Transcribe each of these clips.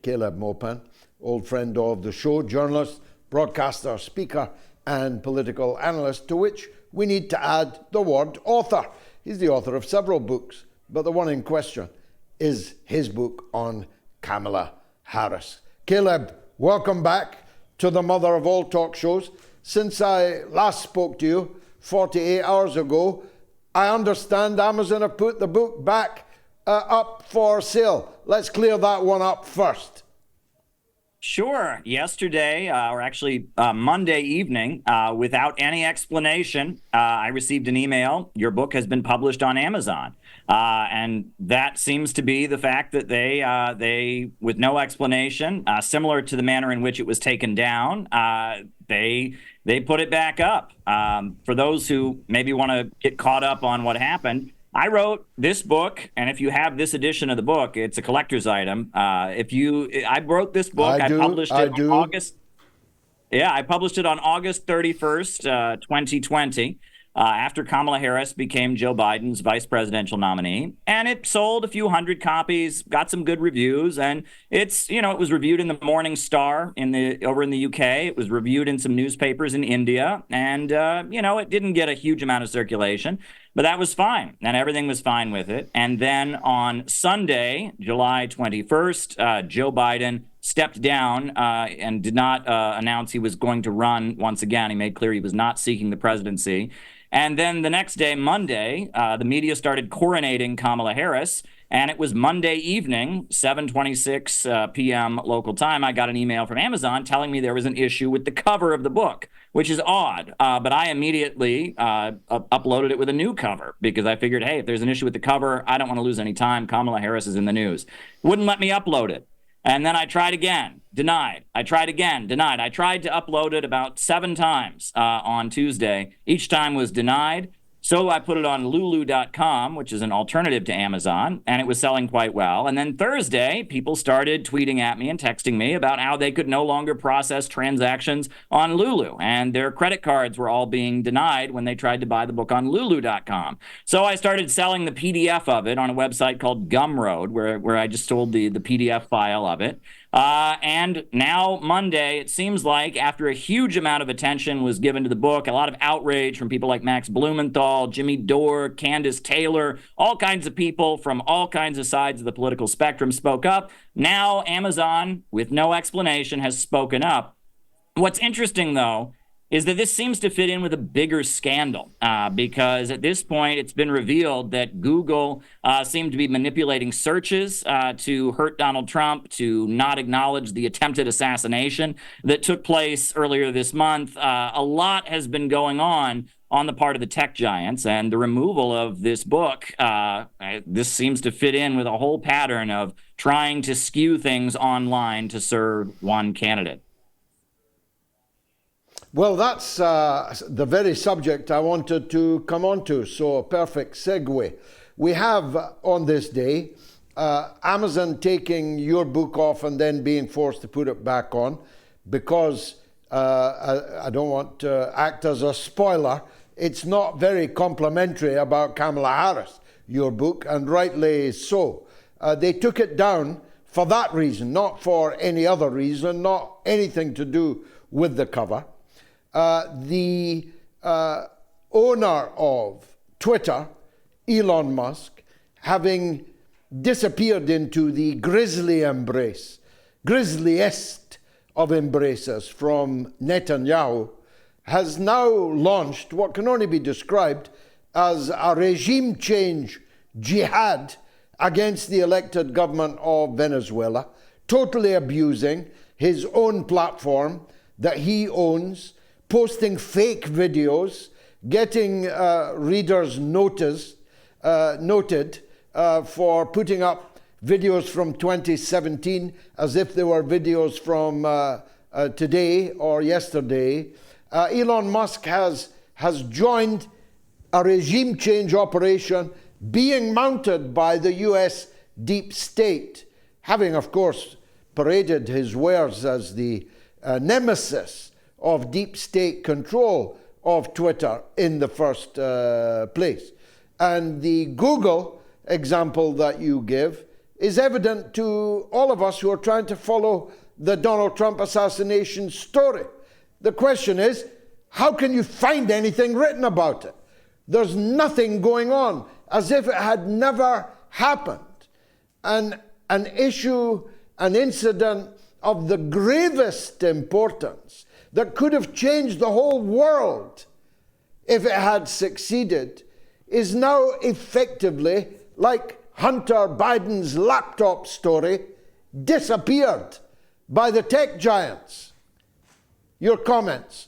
Caleb Maupin, old friend of the show, journalist, broadcaster, speaker, and political analyst, to which we need to add the word author. He's the author of several books, but the one in question is his book on Kamala Harris. Caleb, welcome back to the mother of all talk shows. Since I last spoke to you 48 hours ago, I understand Amazon have put the book back up for sale. Let's clear that one up first. Sure. Yesterday, or actually Monday evening, without any explanation, I received an email. Your book has been published on Amazon. And that seems to be the fact that they with no explanation, similar to the manner in which it was taken down, they put it back up. For those who maybe want to get caught up on what happened, I wrote this book, and if you have this edition of the book, it's a collector's item. I wrote this book. I published it on August. Yeah, I published it on August 31st, 2020. After Kamala Harris became Joe Biden's vice presidential nominee, and it sold a few hundred copies, got some good reviews, and it was reviewed in the Morning Star over in the UK. It was reviewed in some newspapers in India, and it didn't get a huge amount of circulation, but that was fine, and everything was fine with it. And then on Sunday, July 21st, Joe Biden stepped down and did not announce he was going to run once again. He made clear he was not seeking the presidency. And then the next day, Monday, the media started coronating Kamala Harris. And it was Monday evening, 7:26 p.m. local time. I got an email from Amazon telling me there was an issue with the cover of the book, which is odd. But I immediately uploaded it with a new cover because I figured, hey, if there's an issue with the cover, I don't want to lose any time. Kamala Harris is in the news. Wouldn't let me upload it. And then I tried again, denied. I tried again, denied. I tried to upload it about 7 times on Tuesday. Each time was denied. So I put it on Lulu.com, which is an alternative to Amazon, and it was selling quite well. And then Thursday, people started tweeting at me and texting me about how they could no longer process transactions on Lulu, and their credit cards were all being denied when they tried to buy the book on Lulu.com. So I started selling the PDF of it on a website called Gumroad, where I just sold the PDF file of it. And now Monday, it seems like after a huge amount of attention was given to the book, a lot of outrage from people like Max Blumenthal, Jimmy Dore, Candace Taylor, all kinds of people from all kinds of sides of the political spectrum spoke up. Now Amazon, with no explanation, has spoken up. What's interesting, though, is that this seems to fit in with a bigger scandal because at this point it's been revealed that Google seemed to be manipulating searches to hurt Donald Trump, to not acknowledge the attempted assassination that took place earlier this month. A lot has been going on the part of the tech giants, and the removal of this book, this seems to fit in with a whole pattern of trying to skew things online to serve one candidate. Well, that's the very subject I wanted to come on to, so a perfect segue. We have on this day Amazon taking your book off and then being forced to put it back on because I don't want to act as a spoiler. It's not very complimentary about Kamala Harris, your book, and rightly so. They took it down for that reason, not for any other reason, not anything to do with the cover. The owner of Twitter, Elon Musk, having disappeared into the grisly embrace, grisliest of embraces from Netanyahu, has now launched what can only be described as a regime change jihad against the elected government of Venezuela, totally abusing his own platform that he owns, posting fake videos, getting readers noted for putting up videos from 2017 as if they were videos from today or yesterday. Elon Musk has joined a regime change operation being mounted by the US deep state, having, of course, paraded his wares as the nemesis of deep state control of Twitter in the first place. And the Google example that you give is evident to all of us who are trying to follow the Donald Trump assassination story. The question is, how can you find anything written about it? There's nothing going on, as if it had never happened. And an issue, an incident of the gravest importance that could have changed the whole world if it had succeeded is now effectively, like Hunter Biden's laptop story, disappeared by the tech giants. Your comments?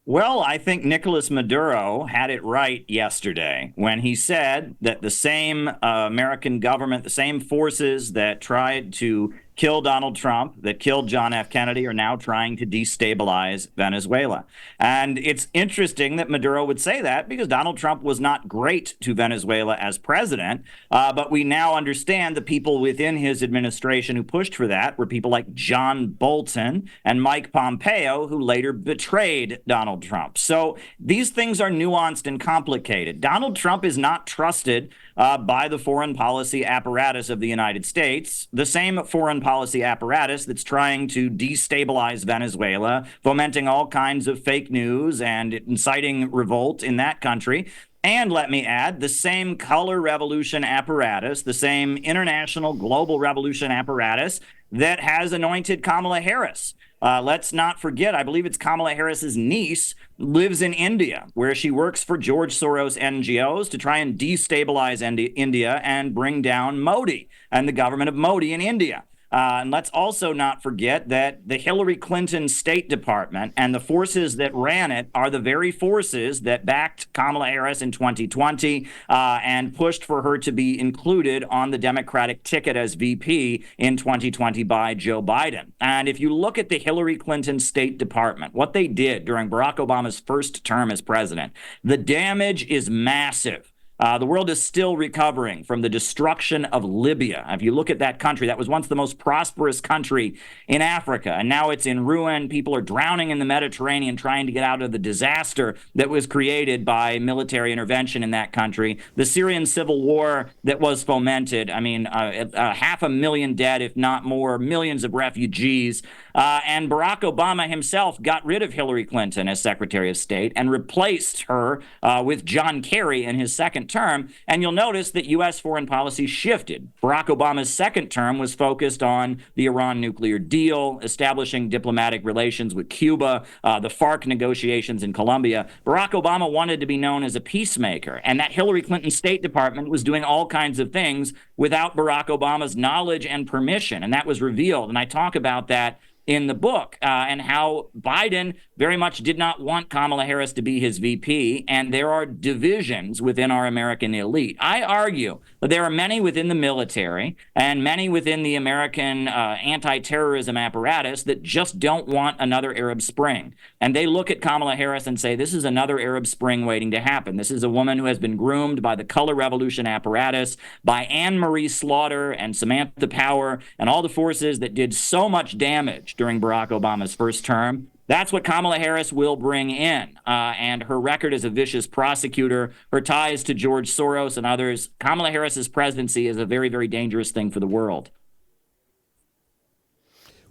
Well, I think Nicolas Maduro had it right yesterday when he said that the same American government, the same forces that tried to kill Donald Trump, that killed John F. Kennedy, are now trying to destabilize Venezuela. And it's interesting that Maduro would say that because Donald Trump was not great to Venezuela as president. But we now understand the people within his administration who pushed for that were people like John Bolton and Mike Pompeo, who later betrayed Donald Trump. So these things are nuanced and complicated. Donald Trump is not trusted by the foreign policy apparatus of the United States, the same foreign policy apparatus that's trying to destabilize Venezuela, fomenting all kinds of fake news and inciting revolt in that country. And let me add, the same color revolution apparatus, the same international global revolution apparatus that has anointed Kamala Harris. Let's not forget, I believe it's Kamala Harris's niece lives in India, where she works for George Soros NGOs to try and destabilize India and bring down Modi and the government of Modi in India. And let's also not forget that the Hillary Clinton State Department and the forces that ran it are the very forces that backed Kamala Harris in 2020 and pushed for her to be included on the Democratic ticket as VP in 2020 by Joe Biden. And if you look at the Hillary Clinton State Department, what they did during Barack Obama's first term as president, the damage is massive. The world is still recovering from the destruction of Libya. If you look at that country, that was once the most prosperous country in Africa, and now it's in ruin. People are drowning in the Mediterranean trying to get out of the disaster that was created by military intervention in that country. The Syrian civil war that was fomented, 500,000 dead, if not more, millions of refugees. And Barack Obama himself got rid of Hillary Clinton as Secretary of State and replaced her with John Kerry in his second term. And you'll notice that U.S. foreign policy shifted. Barack Obama's second term was focused on the Iran nuclear deal, establishing diplomatic relations with Cuba, the FARC negotiations in Colombia. Barack Obama wanted to be known as a peacemaker, and that Hillary Clinton State Department was doing all kinds of things without Barack Obama's knowledge and permission, and that was revealed. And I talk about that in the book and how Biden very much did not want Kamala Harris to be his VP, and there are divisions within our American elite. I argue that there are many within the military and many within the American anti-terrorism apparatus that just don't want another Arab Spring. And they look at Kamala Harris and say, this is another Arab Spring waiting to happen. This is a woman who has been groomed by the color revolution apparatus, by Anne Marie Slaughter and Samantha Power and all the forces that did so much damage during Barack Obama's first term. That's what Kamala Harris will bring in. And her record as a vicious prosecutor, her ties to George Soros and others, Kamala Harris's presidency is a very, very dangerous thing for the world.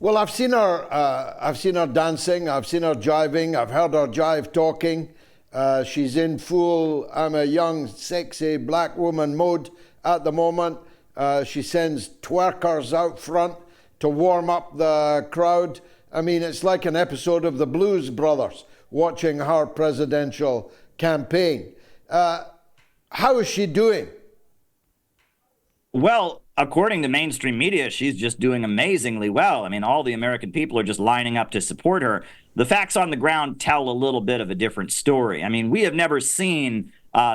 Well, I've seen her dancing, I've seen her jiving, I've heard her jive talking. She's in full, I'm a young, sexy black woman mode at the moment. She sends twerkers out front to warm up the crowd. I mean, it's like an episode of the Blues Brothers watching her presidential campaign. How is she doing? Well, according to mainstream media, she's just doing amazingly well. I mean, all the American people are just lining up to support her. The facts on the ground tell a little bit of a different story. I mean, we have never seen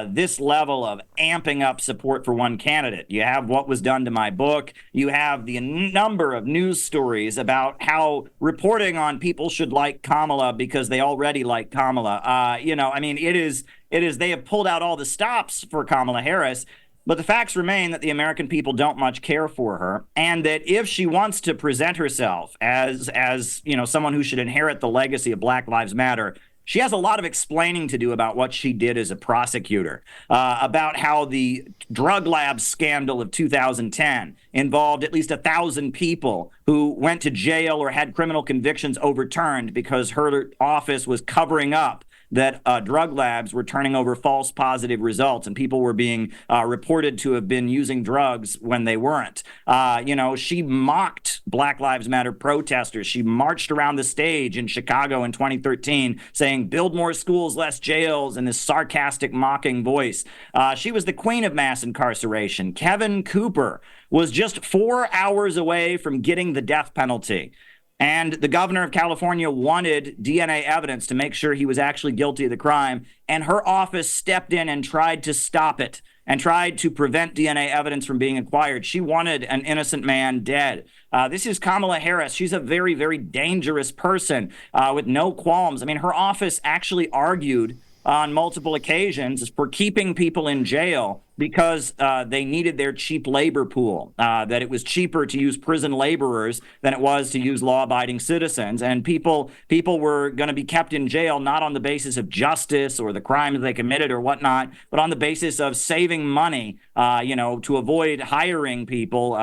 this level of amping up support for one candidate. You have what was done to my book. You have the number of news stories about how reporting on people should like Kamala because they already like Kamala. They have pulled out all the stops for Kamala Harris. But the facts remain that the American people don't much care for her, and that if she wants to present herself as someone who should inherit the legacy of Black Lives Matter, she has a lot of explaining to do about what she did as a prosecutor, about how the drug lab scandal of 2010 involved at least 1,000 people who went to jail or had criminal convictions overturned because her office was covering up that drug labs were turning over false positive results and people were being reported to have been using drugs when they weren't. She mocked Black Lives Matter protesters. She marched around the stage in Chicago in 2013 saying, build more schools, less jails, in this sarcastic, mocking voice. She was the queen of mass incarceration. Kevin Cooper was just 4 hours away from getting the death penalty. And the governor of California wanted DNA evidence to make sure he was actually guilty of the crime. And her office stepped in and tried to stop it and tried to prevent DNA evidence from being acquired. She wanted an innocent man dead. This is Kamala Harris. She's a very, very dangerous person with no qualms. I mean, her office actually argued on multiple occasions for keeping people in jail because they needed their cheap labor pool, that it was cheaper to use prison laborers than it was to use law-abiding citizens. And people were going to be kept in jail not on the basis of justice or the crimes they committed or whatnot, but on the basis of saving money, to avoid hiring people.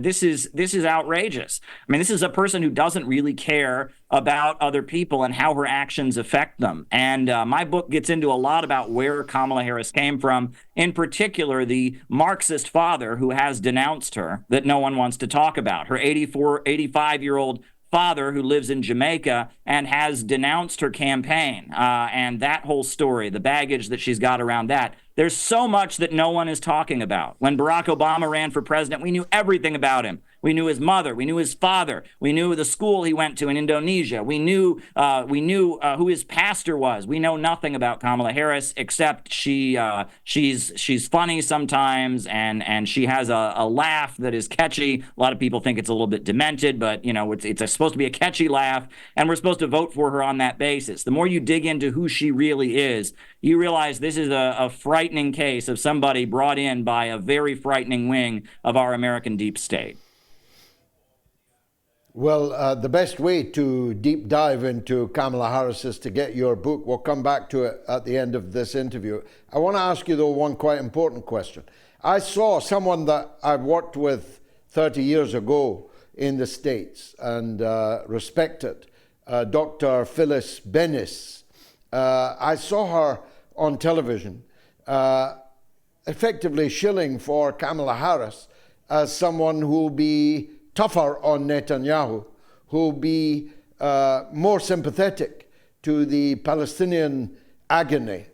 This is outrageous. I mean, this is a person who doesn't really care about other people and how her actions affect them. And my book gets into a lot about where Kamala Harris came from, in particular, the Marxist father who has denounced her that no one wants to talk about. Her 85-year-old father who lives in Jamaica and has denounced her campaign, and that whole story, the baggage that she's got around that. There's so much that no one is talking about. When Barack Obama ran for president, we knew everything about him. We knew his mother. We knew his father. We knew the school he went to in Indonesia. We knew who his pastor was. We know nothing about Kamala Harris except she's funny sometimes, and she has a laugh that is catchy. A lot of people think it's a little bit demented, but it's supposed to be a catchy laugh, and we're supposed to vote for her on that basis. The more you dig into who she really is, you realize this is a frightening case of somebody brought in by a very frightening wing of our American deep state. Well, the best way to deep dive into Kamala Harris is to get your book. We'll come back to it at the end of this interview. I want to ask you, though, one quite important question. I saw someone that I worked with 30 years ago in the States and respected, Dr. Phyllis Bennis. I saw her on television effectively shilling for Kamala Harris as someone who will be tougher on Netanyahu, who'll be more sympathetic to the Palestinian agony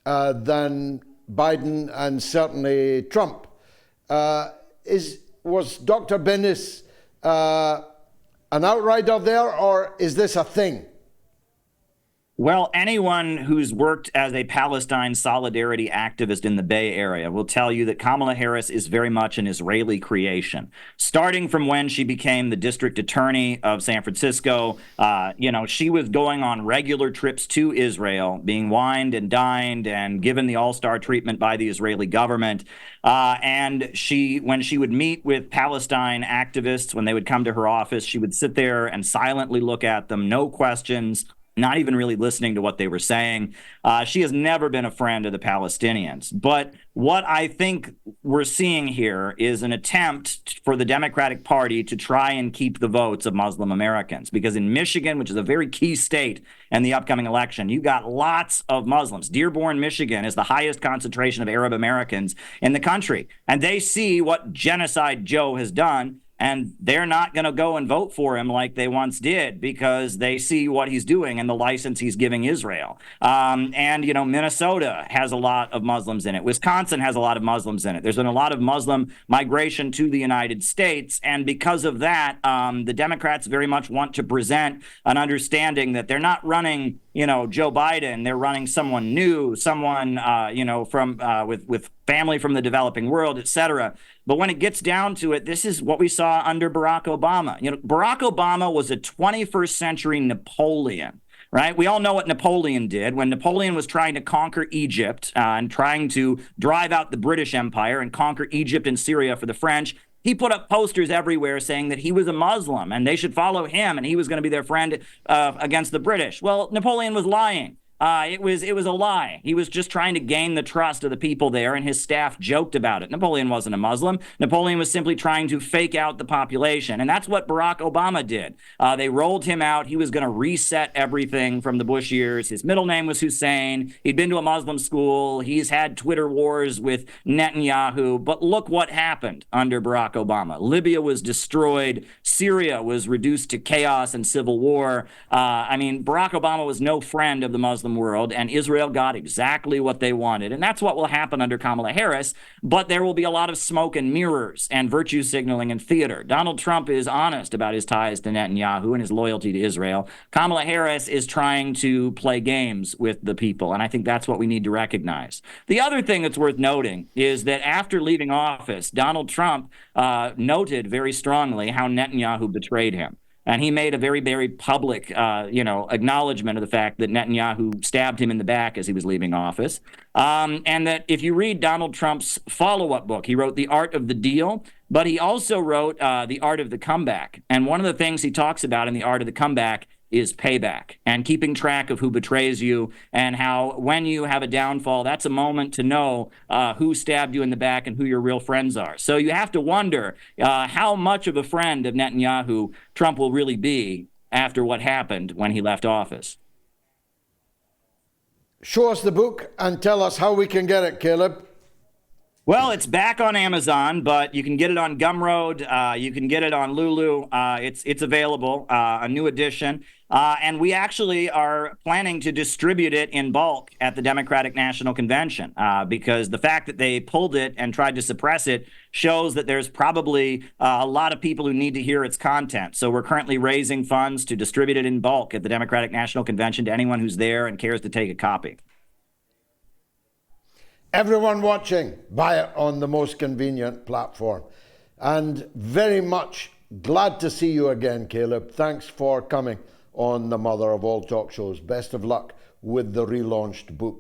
than Biden and certainly Trump. Was Dr. Bennis an outrider there, or is this a thing? Well, anyone who's worked as a Palestine solidarity activist in the Bay Area will tell you that Kamala Harris is very much an Israeli creation. Starting from when she became the district attorney of San Francisco, she was going on regular trips to Israel, being wined and dined and given the all-star treatment by the Israeli government. And when she would meet with Palestine activists, when they would come to her office, she would sit there and silently look at them, no questions, not even really listening to what they were saying. She has never been a friend of the Palestinians. But what I think we're seeing here is an attempt for the Democratic Party to try and keep the votes of Muslim Americans. Because in Michigan, which is a very key state in the upcoming election, you got lots of Muslims. Dearborn, Michigan is the highest concentration of Arab Americans in the country. And they see what Genocide Joe has done, and they're not going to go and vote for him like they once did because they see what he's doing and the license he's giving Israel. Minnesota has a lot of Muslims in it. Wisconsin has a lot of Muslims in it. There's been a lot of Muslim migration to the United States. And because of that, the Democrats very much want to present an understanding that they're not running, Joe Biden. They're running someone new, someone, with family from the developing world, et cetera. But when it gets down to it, this is what we saw under Barack Obama. Barack Obama was a 21st century Napoleon, right? We all know what Napoleon did. When Napoleon was trying to conquer Egypt and trying to drive out the British Empire and conquer Egypt and Syria for the French, He put up posters everywhere saying that he was a Muslim and they should follow him and he was going to be their friend against the British. Well, Napoleon was lying. It was a lie. He was just trying to gain the trust of the people there, and his staff joked about it. Napoleon wasn't a Muslim. Napoleon was simply trying to fake out the population, and that's what Barack Obama did. They rolled him out. He was going to reset everything from the Bush years. His middle name was Hussein. He'd been to a Muslim school. He's had Twitter wars with Netanyahu. But look what happened under Barack Obama. Libya was destroyed. Syria was reduced to chaos and civil war. Barack Obama was no friend of the Muslim world, and Israel got exactly what they wanted. And that's what will happen under Kamala Harris, but there will be a lot of smoke and mirrors and virtue signaling and theater. Donald Trump is honest about his ties to Netanyahu and his loyalty to Israel. Kamala Harris is trying to play games with the people, and I think that's what we need to recognize. The other thing that's worth noting is that after leaving office, Donald Trump noted very strongly how Netanyahu betrayed him. And he made a very, very public, acknowledgement of the fact that Netanyahu stabbed him in the back as he was leaving office. And that if you read Donald Trump's follow-up book, he wrote The Art of the Deal, but he also wrote The Art of the Comeback. And one of the things he talks about in The Art of the Comeback is payback and keeping track of who betrays you, and how when you have a downfall, that's a moment to know who stabbed you in the back and who your real friends are. So you have to wonder how much of a friend of Netanyahu Trump will really be after what happened when he left office. Show us the book and tell us how we can get it, Caleb. Well, it's back on Amazon, but you can get it on Gumroad. You can get it on Lulu. It's available, a new edition. And we actually are planning to distribute it in bulk at the Democratic National Convention, because the fact that they pulled it and tried to suppress it shows that there's probably a lot of people who need to hear its content. So we're currently raising funds to distribute it in bulk at the Democratic National Convention to anyone who's there and cares to take a copy. Everyone watching, buy it on the most convenient platform. And very much glad to see you again, Caleb. Thanks for coming on the mother of all talk shows. Best of luck with the relaunched book.